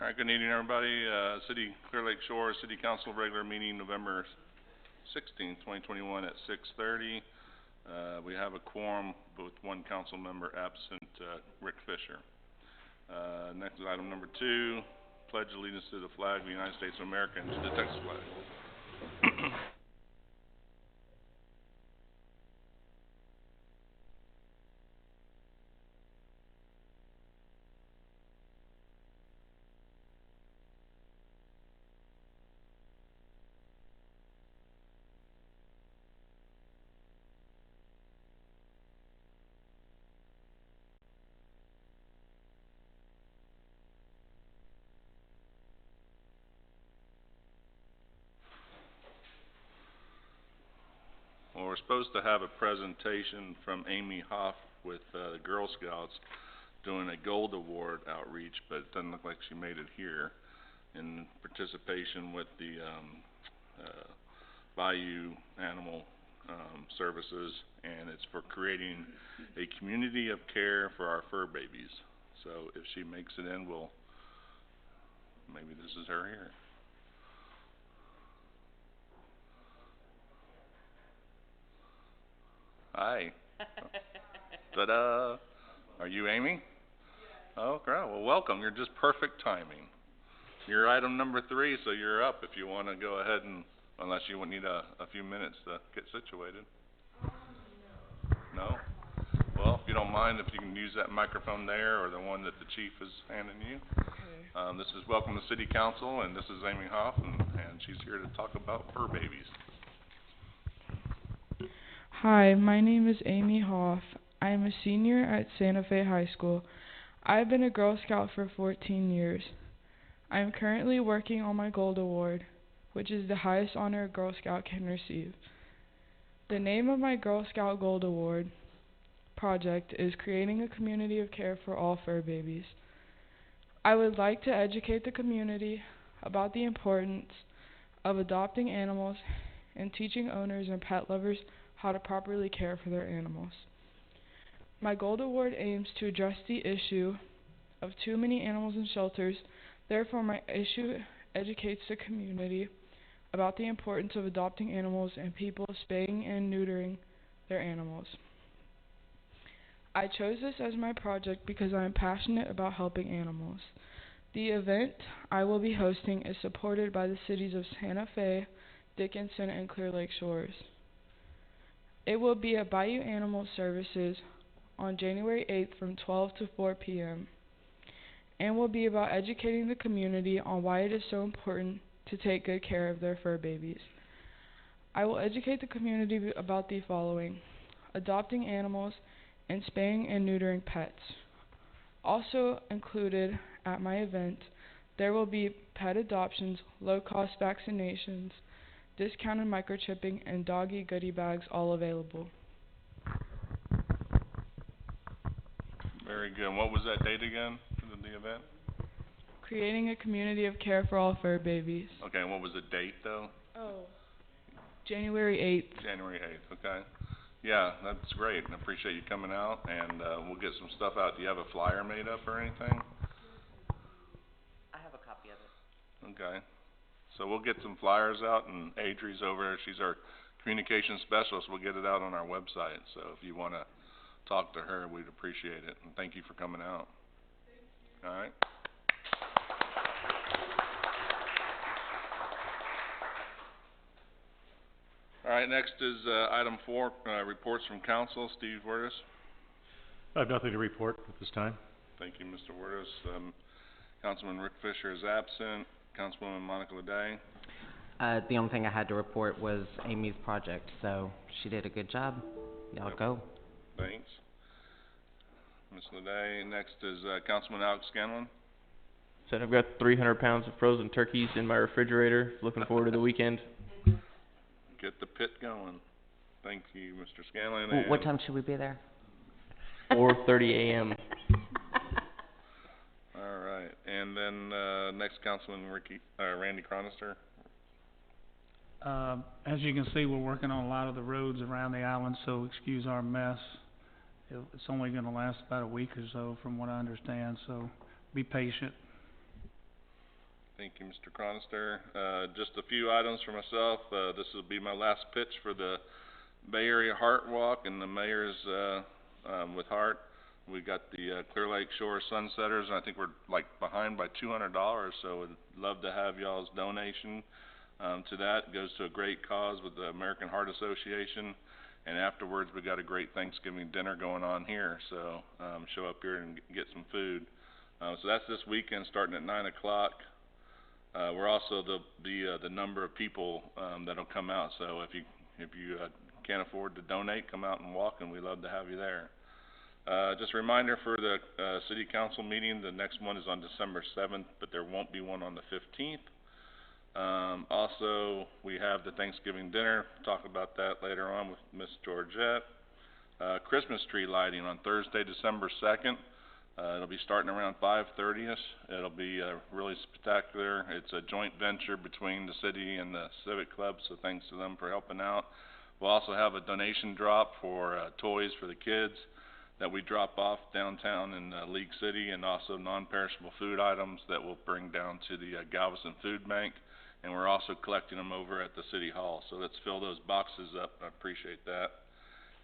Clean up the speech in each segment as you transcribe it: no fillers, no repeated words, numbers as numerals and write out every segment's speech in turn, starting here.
All right, good evening, everybody. Clear Lake Shore City Council regular meeting November 16th, 2021 at 6:30. We have a quorum with one council member absent, Rick Fisher. Next is item number 2, pledge allegiance to the flag of the United States of America and to the Texas flag. Well, we're supposed to have a presentation from Amy Hoff with the Girl Scouts doing a gold award outreach, but it doesn't look like she made it here in participation with the Bayou Animal Services, and it's for creating a community of care for our fur babies. So if she makes it in, maybe this is her here. Hi. Ta-da! Are you Amy? Oh, great. Well, welcome. You're just perfect timing. You're item number 3, so you're up if you want to go ahead and, unless you would need a few minutes to get situated. No? Well, if you don't mind, if you can use that microphone there or the one that the chief is handing you. Okay. This is Welcome to City Council, and this is Amy Hoff, and she's here to talk about fur babies. Hi, my name is Amy Hoff. I am a senior at Santa Fe High School. I have been a Girl Scout for 14 years. I am currently working on my Gold Award, which is the highest honor a Girl Scout can receive. The name of my Girl Scout Gold Award project is Creating a Community of Care for All Fur Babies. I would like to educate the community about the importance of adopting animals and teaching owners and pet lovers how to properly care for their animals. My Gold Award aims to address the issue of too many animals in shelters. Therefore, my issue educates the community about the importance of adopting animals and people spaying and neutering their animals. I chose this as my project because I am passionate about helping animals. The event I will be hosting is supported by the cities of Santa Fe, Dickinson, and Clear Lake Shores. It will be at Bayou Animal Services on January 8th from 12 to 4 p.m. and will be about educating the community on why it is so important to take good care of their fur babies. I will educate the community about the following: adopting animals and spaying and neutering pets. Also included at my event, there will be pet adoptions, low-cost vaccinations, discounted microchipping, and doggy goodie bags all available. Very good. And what was that date again for the event? Creating a community of care for all fur babies. Okay, and what was the date though? Oh, January 8th. January 8th, okay. Yeah, that's great. I appreciate you coming out, and we'll get some stuff out. Do you have a flyer made up or anything? I have a copy of it. Okay. So we'll get some flyers out, and Adri's over there. She's our communications specialist. We'll get it out on our website. So if you want to talk to her, we'd appreciate it. And thank you for coming out. Thank you. All right. All right, next is item 4, reports from council. Steve Wirtis. I have nothing to report at this time. Thank you, Mr. Wirtis. Councilman Rick Fisher is absent. Councilwoman Monica Leday. The only thing I had to report was Amy's project, so she did a good job. Y'all go. Thanks. Ms. Leday. Next is Councilman Alex Scanlon. Said I've got 300 pounds of frozen turkeys in my refrigerator. Looking forward to the weekend. Get the pit going. Thank you, Mr. Scanlon. What time should we be there? 4:30 a.m. All right, and then next, Councilman Randy Chronister. As you can see, we're working on a lot of the roads around the island, so excuse our mess. It's only going to last about a week or so, from what I understand, so be patient. Thank you, Mr. Cronister. Just a few items for myself. This will be my last pitch for the Bay Area Heart Walk and the Mayor's with Heart. We got the Clear Lake Shore Sunsetters, and I think we're like behind by $200, so would love to have y'all's donation to that. It goes to a great cause with the American Heart Association, and afterwards we got a great Thanksgiving dinner going on here, so show up here and get some food. So that's this weekend starting at 9 o'clock. We're also the number of people that'll come out, so if you can't afford to donate, come out and walk, and we'd love to have you there. Just a reminder for the City Council meeting, the next one is on December 7th, but there won't be one on the 15th. Also, we have the Thanksgiving dinner. Talk about that later on with Miss Georgette. Christmas tree lighting on Thursday, December 2nd. It'll be starting around 5:30ish. It'll be really spectacular. It's a joint venture between the city and the Civic Club, so thanks to them for helping out. We'll also have a donation drop for toys for the kids that we drop off downtown in League City, and also non-perishable food items that we'll bring down to the Galveston Food Bank, and we're also collecting them over at the City Hall. So let's fill those boxes up. I appreciate that.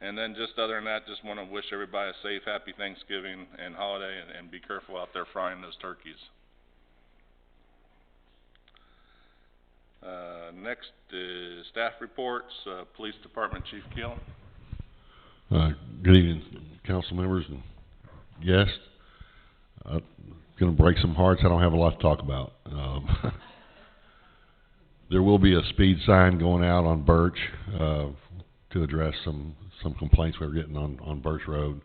And then just other than that, just want to wish everybody a safe, happy Thanksgiving and holiday, and be careful out there frying those turkeys. Next is staff reports. Police Department Chief Keel. Good evening, council members and guests. I'm going to break some hearts. I don't have a lot to talk about. There will be a speed sign going out on Birch to address some complaints we were getting on Birch Road.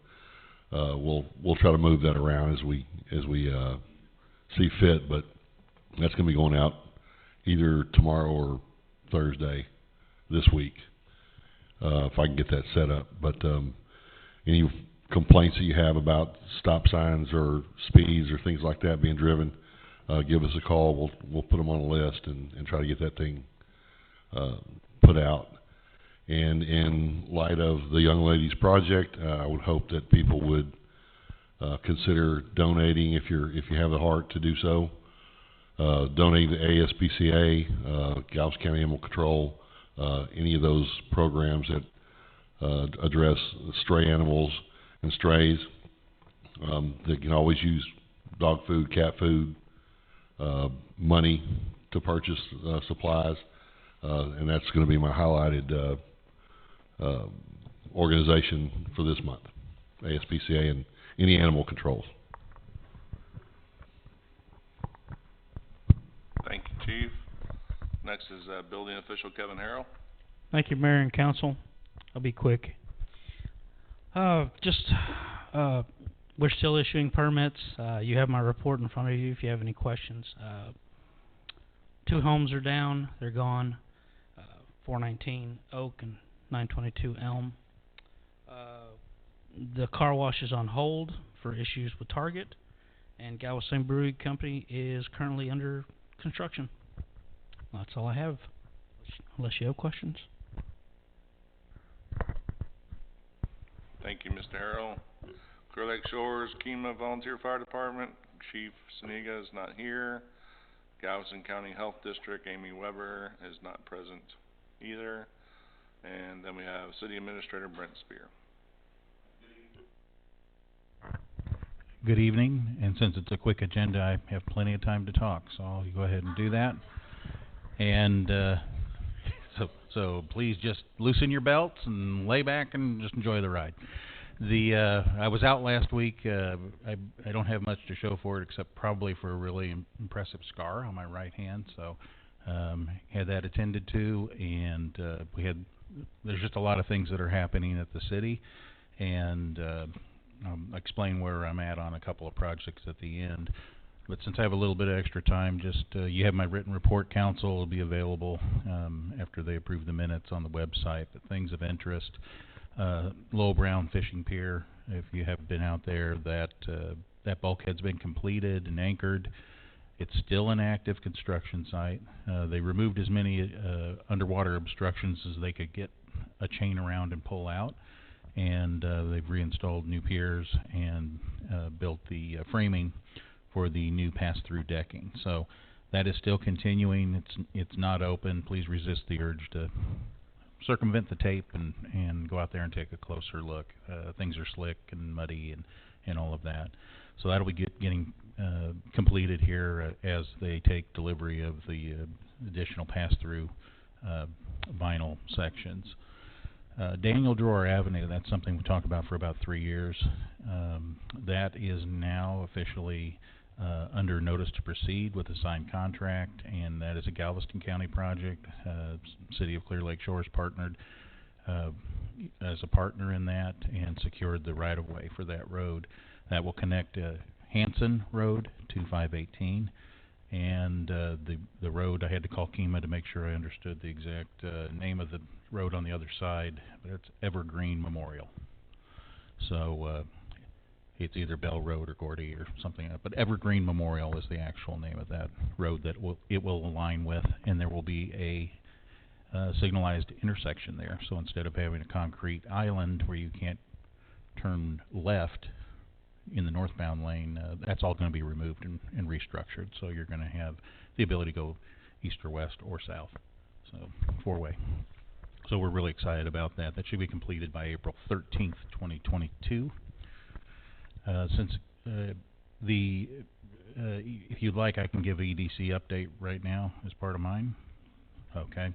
We'll try to move that around as we see fit, but that's going to be going out either tomorrow or Thursday this week, if I can get that set up. But any complaints that you have about stop signs or speeds or things like that being driven, give us a call. We'll put them on a list and try to get that thing put out. And in light of the Young Ladies Project, I would hope that people would consider donating if you have the heart to do so. Donating to ASPCA, Galveston County Animal Control, any of those programs that address stray animals and strays. They can always use dog food, cat food, money to purchase supplies, and that's going to be my highlighted organization for this month, ASPCA and any animal controls. Thank you, Chief. Next is Building Official Kevin Harrell. Thank you, Mayor and Council. I'll be quick. We're still issuing permits. You have my report in front of you if you have any questions. 2 homes are down. They're gone. 419 Oak and 922 Elm. The car wash is on hold for issues with Target, and Galveston Brewing Company is currently under construction. That's all I have, unless you have questions. Thank you, Mr. Harrell. Clear Lake Shores Kemah Volunteer Fire Department, Chief Saniga is not here. Galveston County Health District, Amy Weber is not present either. And then we have City Administrator Brent Spear. Good evening, and since it's a quick agenda, I have plenty of time to talk, so I'll go ahead and do that. And so please just loosen your belts and lay back and just enjoy the ride. I was out last week. I don't have much to show for it except probably for a really impressive scar on my right hand. So had that attended to, and there's just a lot of things that are happening at the city, and I'll explain where I'm at on a couple of projects at the end. But since I have a little bit of extra time, just you have my written report, Council. Will be available after they approve the minutes on the website. But things of interest, Lowell Brown Fishing Pier, if you have been out there, that bulkhead's been completed and anchored. It's still an active construction site. They removed as many underwater obstructions as they could get a chain around and pull out. And they've reinstalled new piers and built the framing for the new pass-through decking. So That is still continuing. It's not open. Please resist the urge to circumvent the tape and go out there and take a closer look. Things are slick and muddy and all of that. So that'll be getting completed here as they take delivery of the additional pass-through vinyl sections. Daniel Drawer Avenue, that's something we talked about for about 3 years. That is now officially under notice to proceed with a signed contract, and that is a Galveston County project. City of Clear Lake Shores partnered as a partner in that and secured the right-of-way for that road. That will connect Hanson Road to 518, and the road, I had to call Kima to make sure I understood the exact name of the road on the other side, but it's Evergreen Memorial. So it's either Bell Road or Gordy or something, but Evergreen Memorial is the actual name of that road that it will align with, and there will be a signalized intersection there. So instead of having a concrete island where you can't turn left in the northbound lane, that's all going to be removed and restructured. So you're going to have the ability to go east or west or south, so four-way. So we're really excited about that. That should be completed by April 13th, 2022. If you'd like, I can give an EDC update right now as part of mine. Okay.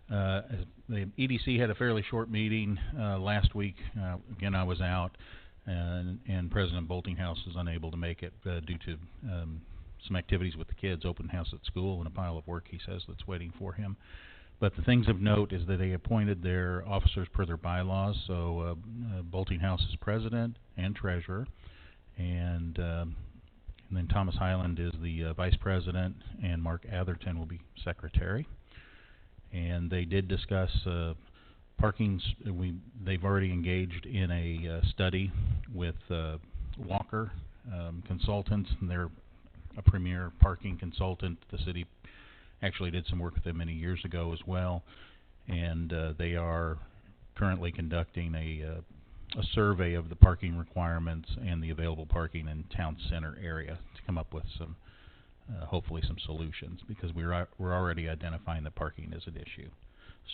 The EDC had a fairly short meeting last week. Again, I was out, and President Boltinghouse is unable to make it due to some activities with the kids, open house at school, and a pile of work, he says, that's waiting for him. But the things of note is that they appointed their officers per their bylaws. So Boltinghouse is president and treasurer, and then Thomas Highland is the vice president, and Mark Atherton will be secretary. And they did discuss parking. They've already engaged in a study with Walker Consultants, and they're a premier parking consultant. The city actually did some work with them many years ago as well, and they are currently conducting a survey of the parking requirements and the available parking in town center area to come up with some hopefully some solutions, because we're already identifying that parking is an issue.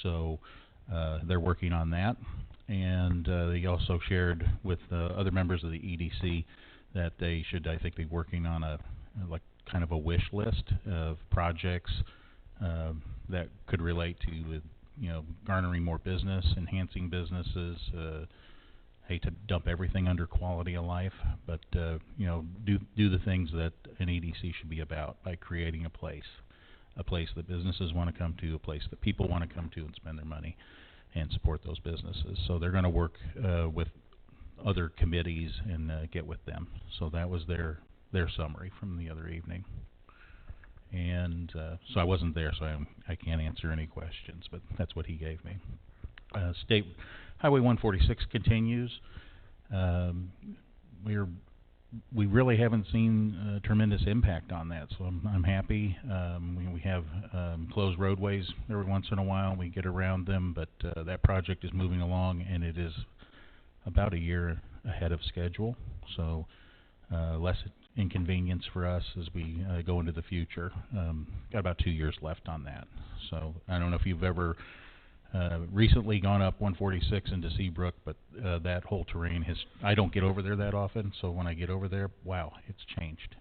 So they're working on that, and they also shared with other members of the EDC that they should, I think, be working on a kind of a wish list of projects that could relate to garnering more business, enhancing businesses. Hate to dump everything under quality of life, but do the things that an EDC should be about by creating a place that businesses want to come to, a place that people want to come to and spend their money and support those businesses. So they're going to work with other committees and get with them. So that was their summary from the other evening. And so I wasn't there, so I can't answer any questions, but that's what he gave me. State Highway 146 continues. We really haven't seen a tremendous impact on that, so I'm happy. We have closed roadways every once in a while. We get around them, but that project is moving along, and it is about a year ahead of schedule. So less inconvenience for us as we go into the future. Got about 2 years left on that. So I don't know if you've ever recently gone up 146 into Seabrook, but that whole terrain I don't get over there that often, so when I get over there, wow, it's changed.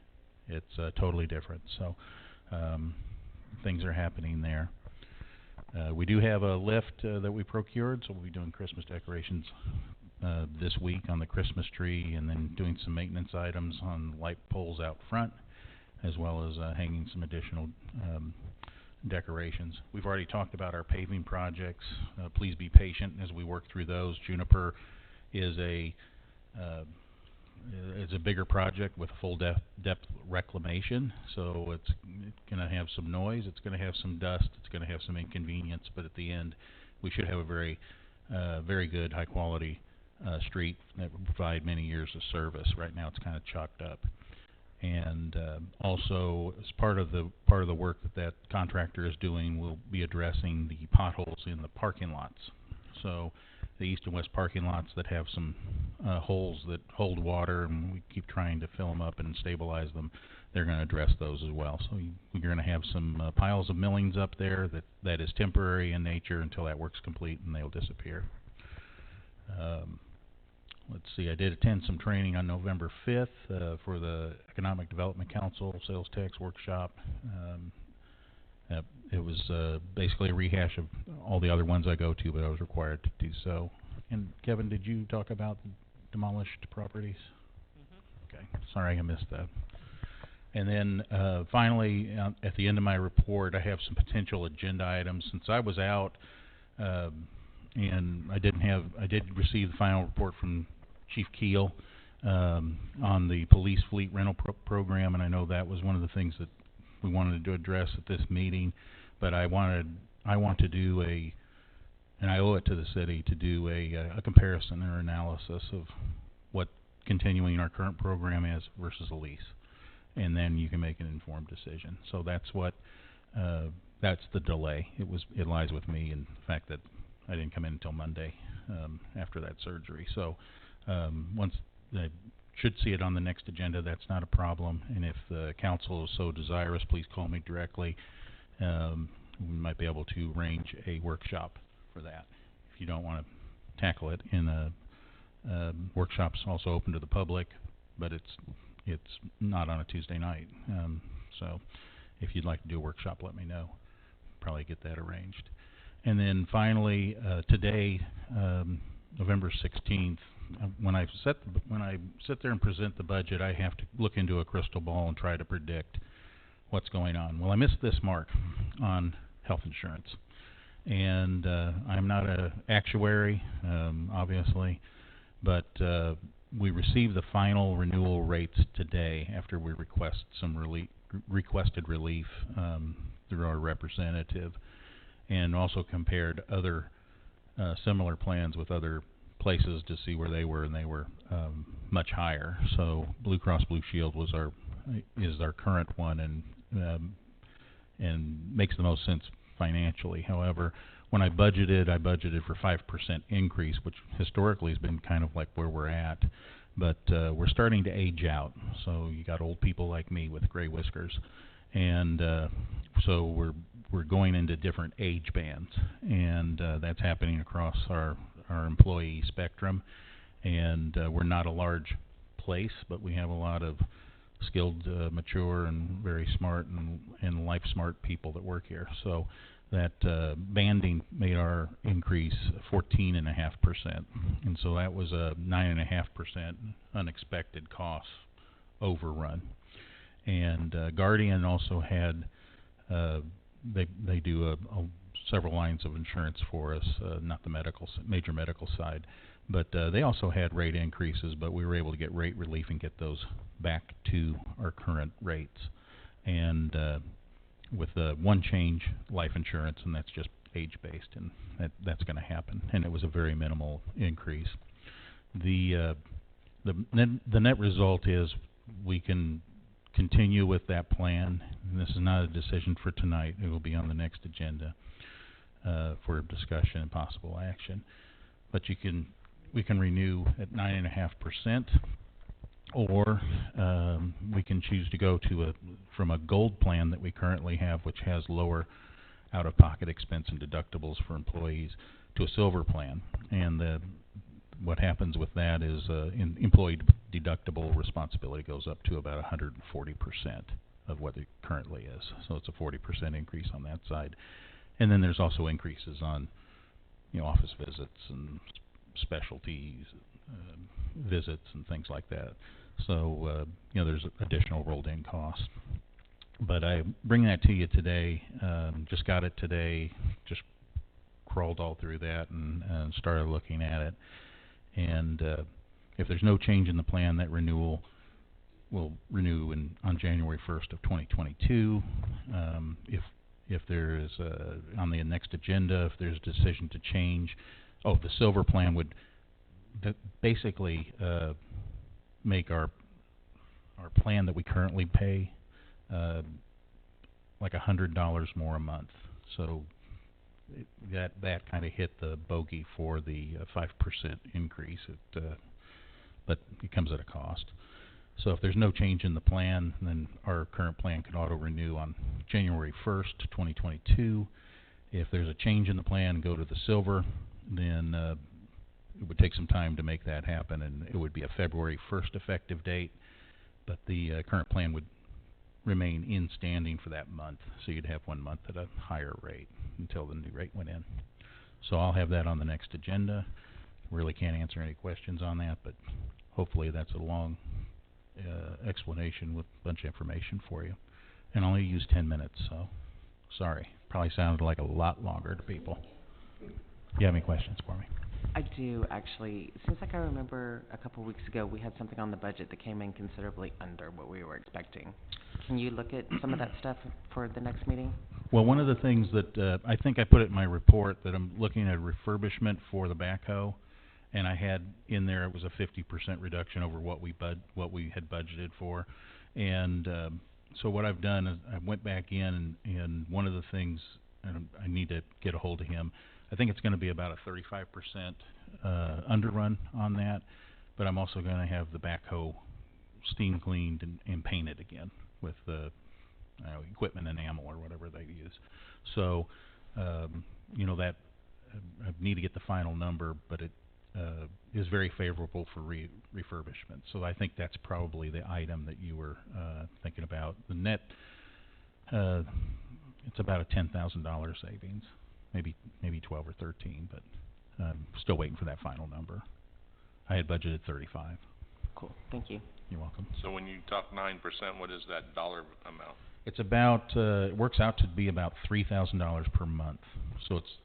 It's totally different. So things are happening there. We do have a lift that we procured, so we'll be doing Christmas decorations this week on the Christmas tree, and then doing some maintenance items on light poles out front, as well as hanging some additional decorations. We've already talked about our paving projects. Please be patient as we work through those. Juniper is a bigger project with full depth reclamation, so it's going to have some noise, it's going to have some dust, it's going to have some inconvenience, but at the end we should have a very good, high quality street that will provide many years of service. Right now it's kind of chalked up. And also, as part of the work that contractor is doing, we'll be addressing the potholes in the parking lots. So the east and west parking lots that have some holes that hold water, and we keep trying to fill them up and stabilize them. they're gonna address those as well. So you're gonna have some piles of millings up there that is temporary in nature until that work's complete, and they'll disappear. Let's see, I did attend some training on November 5th for the Economic Development Council Sales Tax Workshop. It was basically a rehash of all the other ones I go to, but I was required to do so. And Kevin, did you talk about demolished properties? Okay, sorry I missed that. And then finally, at the end of my report, I have some potential agenda items. Since I was out, and I did receive the final report from Chief Keel on the police fleet rental program, and I know that was one of the things that we wanted to address at this meeting. But I want to do and I owe it to the city to do a comparison or analysis of what continuing our current program is versus a lease, and then you can make an informed decision. So that's the delay. It lies with me in the fact that I didn't come in until Monday after that surgery. So once I should see it on the next agenda, that's not a problem. And if the council is so desirous, please call me directly. We might be able to arrange a workshop for that. If you don't want to tackle it in a workshop's also open to the public, but it's not on a Tuesday night. So if you'd like to do a workshop, let me know. Probably get that arranged. And then finally, today, November 16th, when I sit there and present the budget, I have to look into a crystal ball and try to predict what's going on. Well, I missed this mark on health insurance, and I'm not an actuary, obviously, but we received the final renewal rates today after we requested relief through our representative, and also compared other similar plans with other places to see where they were, and they were much higher. So Blue Cross Blue Shield is our current one, and makes the most sense financially. However, when I budgeted for 5% increase, which historically has been kind of like where we're at. But we're starting to age out. So you got old people like me with gray whiskers, and so we're going into different age bands, and that's happening across our employee spectrum. And we're not a large place, but we have a lot of skilled, mature, and very smart and life smart people that work here. So that banding made our increase 14.5%, and so that was a 9.5% unexpected cost overrun. And Guardian also had they do several lines of insurance for us, not the major medical side, but they also had rate increases, but we were able to get rate relief and get those back to our current rates. And with one change, life insurance, and that's just age-based, and that's going to happen. And it was a very minimal increase. The net result is we can continue with that plan. And this is not a decision for tonight. It will be on the next agenda for discussion and possible action. But we can renew at 9.5%. Or we can choose to go from a gold plan that we currently have, which has lower out-of-pocket expense and deductibles for employees, to a silver plan. And what happens with that is employee deductible responsibility goes up to about 140% of what it currently is. So it's a 40% increase on that side. And then there's also increases on office visits and specialties visits and things like that. So there's additional rolled in costs. But I bring that to you today. Just got it today. Just crawled all through that and started looking at it. And if there's no change in the plan, that renewal will renew on January 1st of 2022. If there is on the next agenda, if there's a decision to change, the silver plan would basically make our plan that we currently pay like $100 more a month. So that kind of hit the bogey for the 5% increase. But it comes at a cost. So if there's no change in the plan, then our current plan can auto-renew on January 1st, 2022. If there's a change in the plan, go to the silver, then it would take some time to make that happen, and it would be a February 1st effective date, but the current plan would remain in standing for that month, so you'd have 1 month at a higher rate until the new rate went in. So I'll have that on the next agenda. Really can't answer any questions on that, but hopefully that's a long explanation with a bunch of information for you. And I only used 10 minutes, so sorry. Probably sounded like a lot longer to people. You have any questions for me? I do, actually. Seems like I remember a couple weeks ago we had something on the budget that came in considerably under what we were expecting. Can you look at some of that stuff for the next meeting? Well, one of the things that I think I put it in my report that I'm looking at refurbishment for the backhoe, and I had in there it was a 50% reduction over what we had budgeted for, and so what I've done is I went back in and one of the things, and I need to get a hold of him. I think it's going to be about a 35% underrun on that, but I'm also going to have the backhoe steam cleaned and painted again with the equipment enamel or whatever they use. So, you know, that I need to get the final number, but it is very favorable for refurbishment. So I think that's probably the item that you were thinking about. The net, it's about a $10,000 savings, maybe 12 or 13, but I'm still waiting for that final number. I had budgeted 35. Cool, thank you. You're welcome. So when you talk 9%, what is that dollar amount? It's about, it works out to be about $3,000 per month. So it's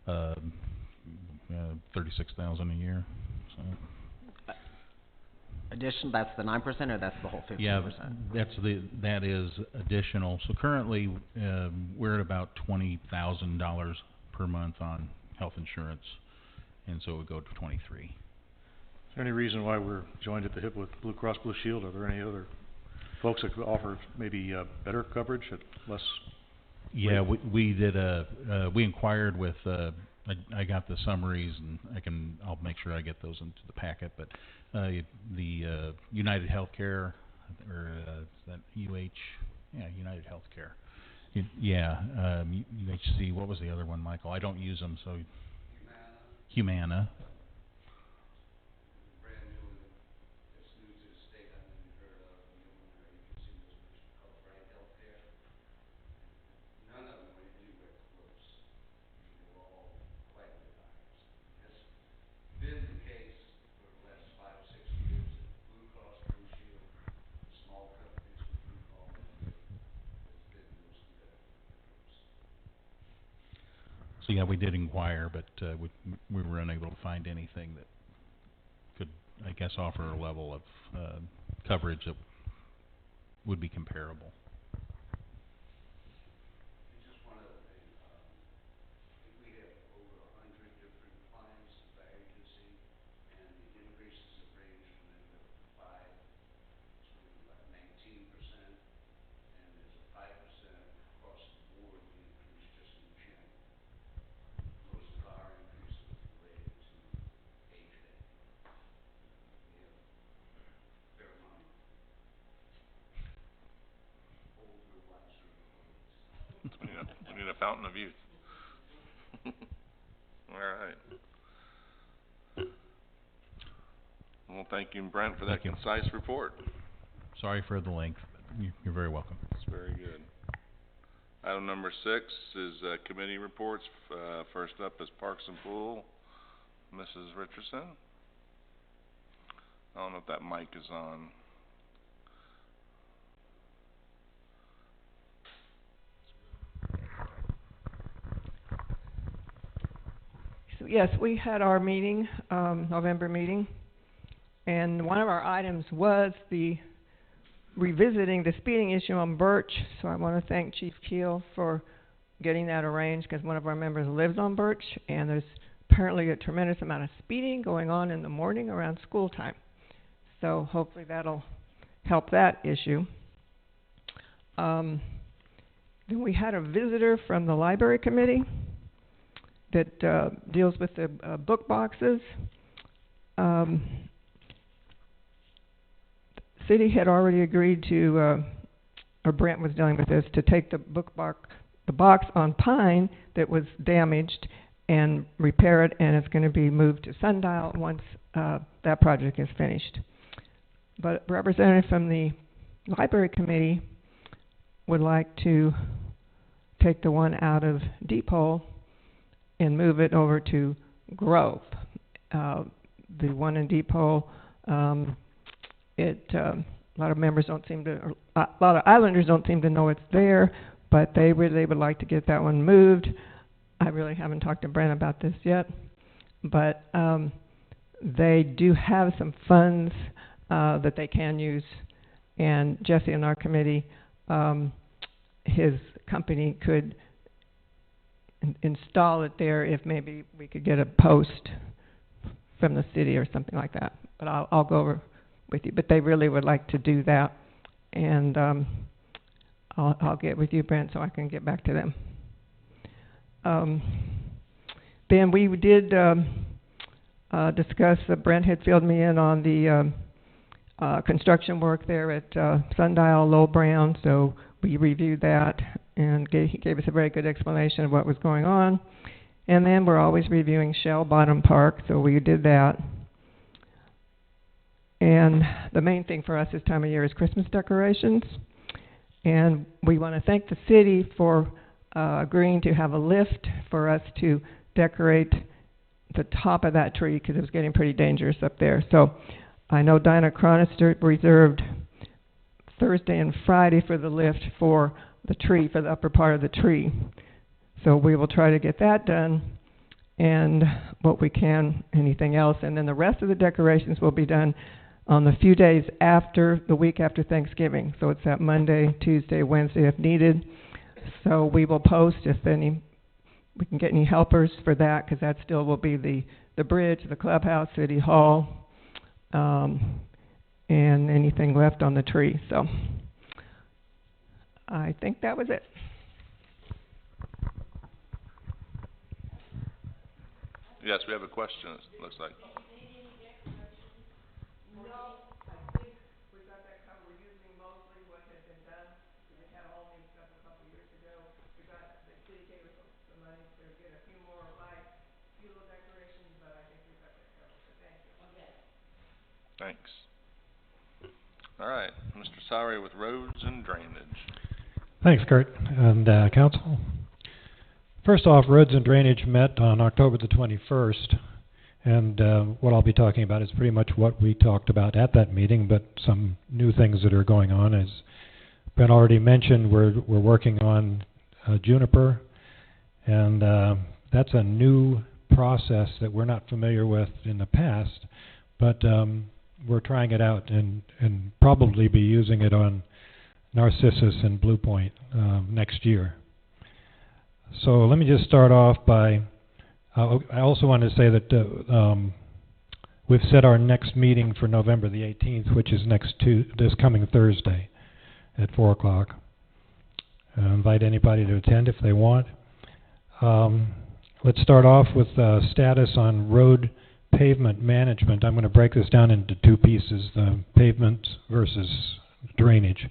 $36,000 a year. So. Addition, that's the 9% or that's the whole 15%? Yeah, that is additional. So currently, we're at about $20,000 per month on health insurance, and so it would go to 23. Is there any reason why we're joined at the hip with Blue Cross Blue Shield? Are there any other folks that could offer maybe better coverage at less? Yeah, we did we inquired with I got the summaries, and I'll make sure I get those into the packet, but the United Healthcare, or is that UH? Yeah, United Healthcare. UHC, what was the other one, Michael? I don't use them, so Humana. So yeah, we did inquire, but we were unable to find anything that could, I guess, offer a level of coverage that would be comparable. Just one other thing, I think we have over 100 different plans at our agency, and the increases have ranged from anywhere from 5 to about 19%, and there's a 5% across the board increase just in general. Most of our increases related to age band. We have a fair amount of older, wiser employees. We need a fountain of youth. All right. Well, thank you, Brent, for that concise report. Sorry for the length, but you're very welcome. That's very good. Item number 6 is committee reports. First up is Parks and Pool. Mrs. Richardson. I don't know if that mic is on. So yes, we had our meeting, November meeting, and one of our items was the revisiting the speeding issue on Birch. So I want to thank Chief Keel for getting that arranged, because one of our members lives on Birch, and there's apparently a tremendous amount of speeding going on in the morning around school time. So hopefully that'll help that issue. Then we had a visitor from the library committee that deals with the book boxes. city had already agreed to, or Brent was dealing with this, to take the box on Pine that was damaged and repair it, and it's gonna be moved to Sundial once, that project is finished. But a representative from the library committee would like to take the one out of Depot and move it over to Grove. The one in Depot, a lot of members don't seem to, or a lot of islanders don't seem to know it's there, but they really would like to get that one moved. I really haven't talked to Brent about this yet, but they do have some funds that they can use, and Jesse in our committee, his company could install it there if maybe we could get a post from the city or something like that. But I'll go over with you. But they really would like to do that, and I'll get with you, Brent, so I can get back to them. Then we did discuss, Brent had filled me in on the construction work there at Sundial, Lowell Brown, so we reviewed that, and he gave us a very good explanation of what was going on. And then we're always reviewing Shell Bottom Park, so we did that. And the main thing for us this time of year is Christmas decorations. And we want to thank the city for agreeing to have a lift for us to decorate the top of that tree, because it was getting pretty dangerous up there. So I know Dinah Chronister reserved Thursday and Friday for the lift for the tree, for the upper part of the tree. So we will try to get that done, and what we can, anything else. And then the rest of the decorations will be done on the few days after, the week after Thanksgiving. So it's that Monday, Tuesday, Wednesday if needed. So we will post if we can get any helpers for that, because that still will be the bridge, the clubhouse, City Hall, and anything left on the tree. So I think that was it. Yes, we have a question, it looks like. No, I think we got that covered. We're using mostly what had been done. We had all these stuff a couple years ago. The city gave us the money to get a few more light fuel decorations, but I think we got that covered, so thank you. Okay. Thanks. All right, Mr. Sowry with roads and drainage. Thanks, Kurt, and council. First off, roads and drainage met on October the 21st, and what I'll be talking about is pretty much what we talked about at that meeting, but some new things that are going on. As Ben already mentioned, we're working on Juniper, and that's a new process that we're not familiar with in the past, but we're trying it out and probably be using it on Narcissus and Blue Point next year. So let me just start off by, I also want to say that we've set our next meeting for November the 18th, which is this coming Thursday at 4 o'clock. Invite anybody to attend if they want. Let's start off with status on road pavement management. I'm going to break this down into two pieces, the pavement versus drainage.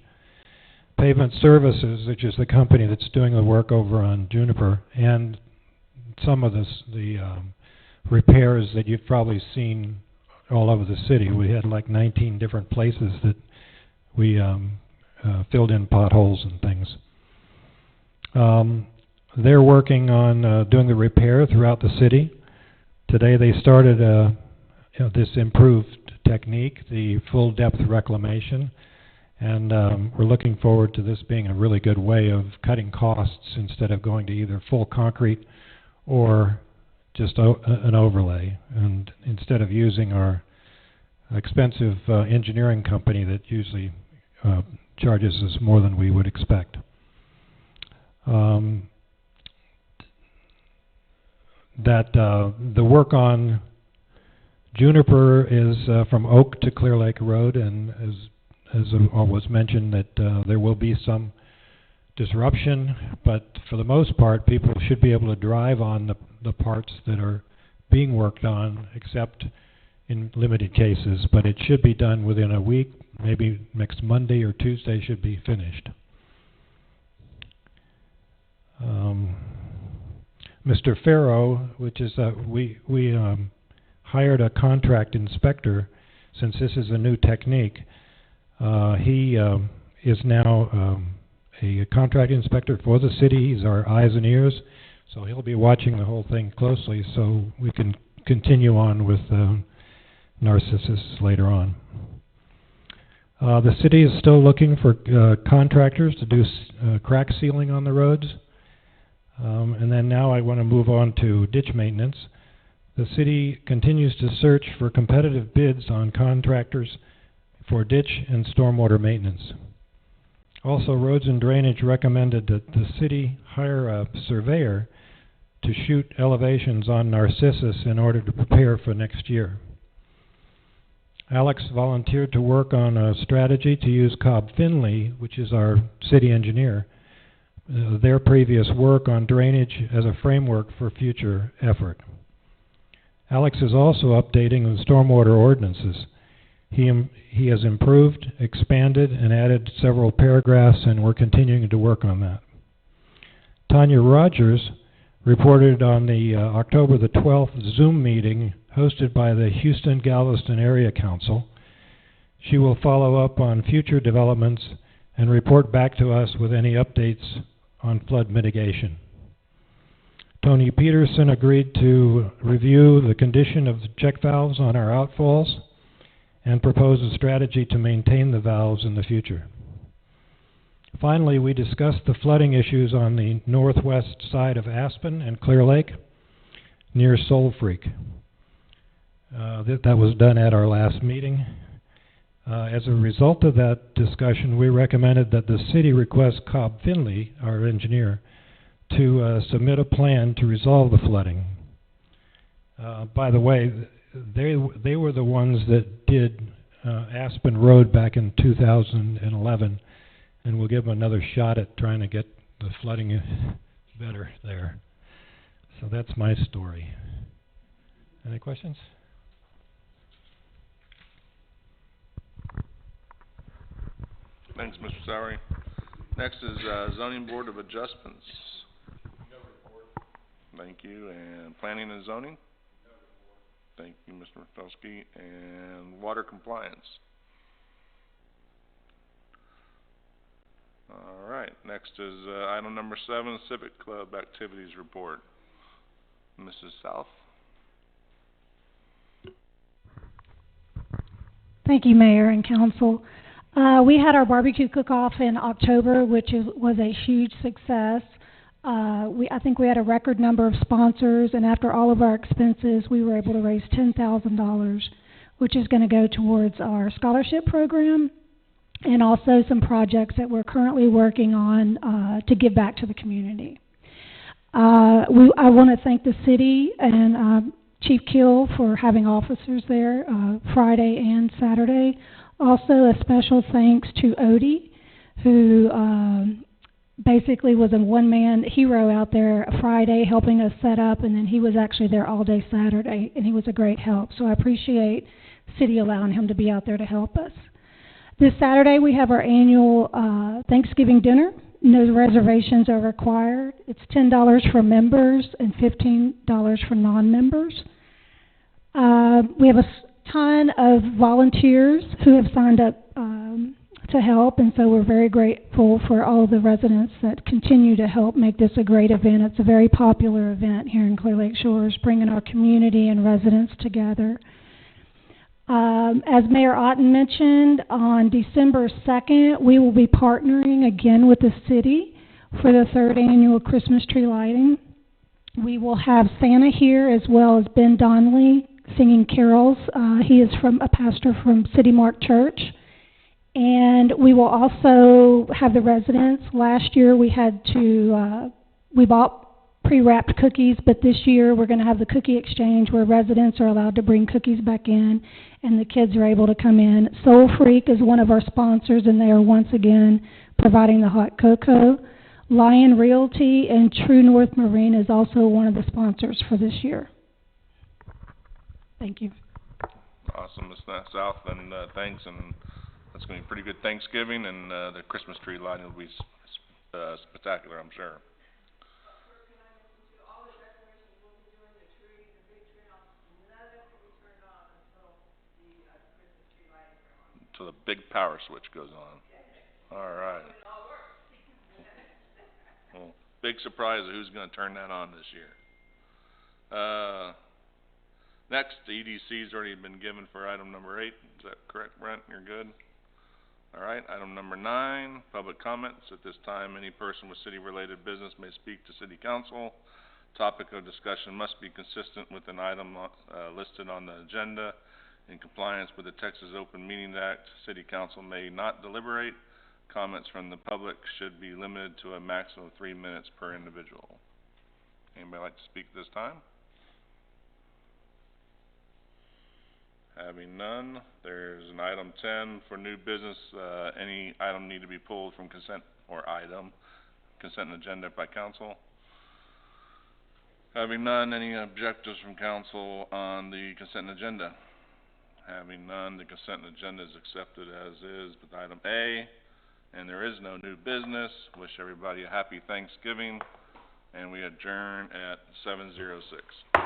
Pavement Services, which is the company that's doing the work over on Juniper, and some of the repairs that you've probably seen all over the city. We had like 19 different places that we filled in potholes and things. They're working on doing the repair throughout the city. Today they started this improved technique, the full depth reclamation. And we're looking forward to this being a really good way of cutting costs instead of going to either full concrete or just an overlay. And instead of using our expensive engineering company that usually charges us more than we would expect. The work on Juniper is from Oak to Clear Lake Road, and as was mentioned, that there will be some disruption, but for the most part, people should be able to drive on the parts that are being worked on, except in limited cases. But it should be done within a week, maybe next Monday or Tuesday should be finished. Mr. Farrow, which is, we hired a contract inspector since this is a new technique. He is now a contract inspector for the city. He's our eyes and ears, so he'll be watching the whole thing closely so we can continue on with Narcissus later on. The city is still looking for contractors to do crack sealing on the roads. And then now I want to move on to ditch maintenance. The city continues to search for competitive bids on contractors for ditch and stormwater maintenance. Also, Roads and Drainage recommended that the city hire a surveyor to shoot elevations on Narcissus in order to prepare for next year. Alex volunteered to work on a strategy to use Cobb Finley, which is our city engineer, their previous work on drainage as a framework for future effort. Alex is also updating the stormwater ordinances. He has improved, expanded, and added several paragraphs, and we're continuing to work on that. Tanya Rogers reported on the October the 12th Zoom meeting hosted by the Houston-Galveston Area Council. She will follow up on future developments and report back to us with any updates on flood mitigation. Tony Peterson agreed to review the condition of the check valves on our outfalls and propose a strategy to maintain the valves in the future. Finally, we discussed the flooding issues on the northwest side of Aspen and Clear Lake near Soul Freak. That was done at our last meeting. As a result of that discussion, we recommended that the city request Cobb Finley, our engineer, to submit a plan to resolve the flooding. By the way, they were the ones that did Aspen Road back in 2011, and we'll give them another shot at trying to get the flooding better there. So that's my story. Any questions? Thanks, Mr. Sowery. Next is Zoning Board of Adjustments. Thank you. And Planning and Zoning? Thank you, Mr. Felsky. And Water Compliance. All right. Next is item number 7, Civic Club Activities Report. Mrs. South. Thank you, Mayor and Council. We had our barbecue cook-off in October, which was a huge success. I think we had a record number of sponsors, and after all of our expenses, we were able to raise $10,000, which is going to go towards our scholarship program and also some projects that we're currently working on to give back to the community. I want to thank the city and Chief Keel for having officers there Friday and Saturday. Also, a special thanks to Odie, who basically was a one-man hero out there Friday helping us set up, and then he was actually there all day Saturday, and he was a great help. So I appreciate the city allowing him to be out there to help us. This Saturday, we have our annual Thanksgiving dinner. No reservations are required. It's $10 for members and $15 for non-members. We have a ton of volunteers who have signed up to help, and so we're very grateful for all the residents that continue to help make this a great event. It's a very popular event here in Clear Lake Shores, bringing our community and residents together. As Mayor Otten mentioned, on December 2nd, we will be partnering again with the city for the 3rd annual Christmas tree lighting. We will have Santa here as well as Ben Donnelly singing carols. He is a pastor from City Mark Church. And we will also have the residents. Last year we bought pre-wrapped cookies, but this year we're going to have the cookie exchange where residents are allowed to bring cookies back in and the kids are able to come in. Soul Freak is one of our sponsors, and they are once again providing the hot cocoa. Lion Realty and True North Marine is also one of the sponsors for this year. Thank you. Awesome, Ms. South, and thanks. And That's gonna be a pretty good Thanksgiving, and, the Christmas tree lighting will be spectacular, I'm sure. Till the big power switch goes on. All right. Well, big surprise of who's gonna turn that on this year. Next, the EDC's already been given for item number 8. Is that correct, Brent? You're good? All right, item number 9, public comments. At this time, any person with city-related business may speak to city council. Topic of discussion must be consistent with an item listed on the agenda. In compliance with the Texas Open Meetings Act, city council may not deliberate. Comments from the public should be limited to a maximum of 3 minutes per individual. Anybody like to speak this time? Having none, there's an item 10 for new business. Any item need to be pulled from consent agenda by council. Having none, any objectives from council on the consent agenda? Having none, the consent agenda is accepted as is with item A, and there is no new business. Wish everybody a happy Thanksgiving, and we adjourn at 7:06.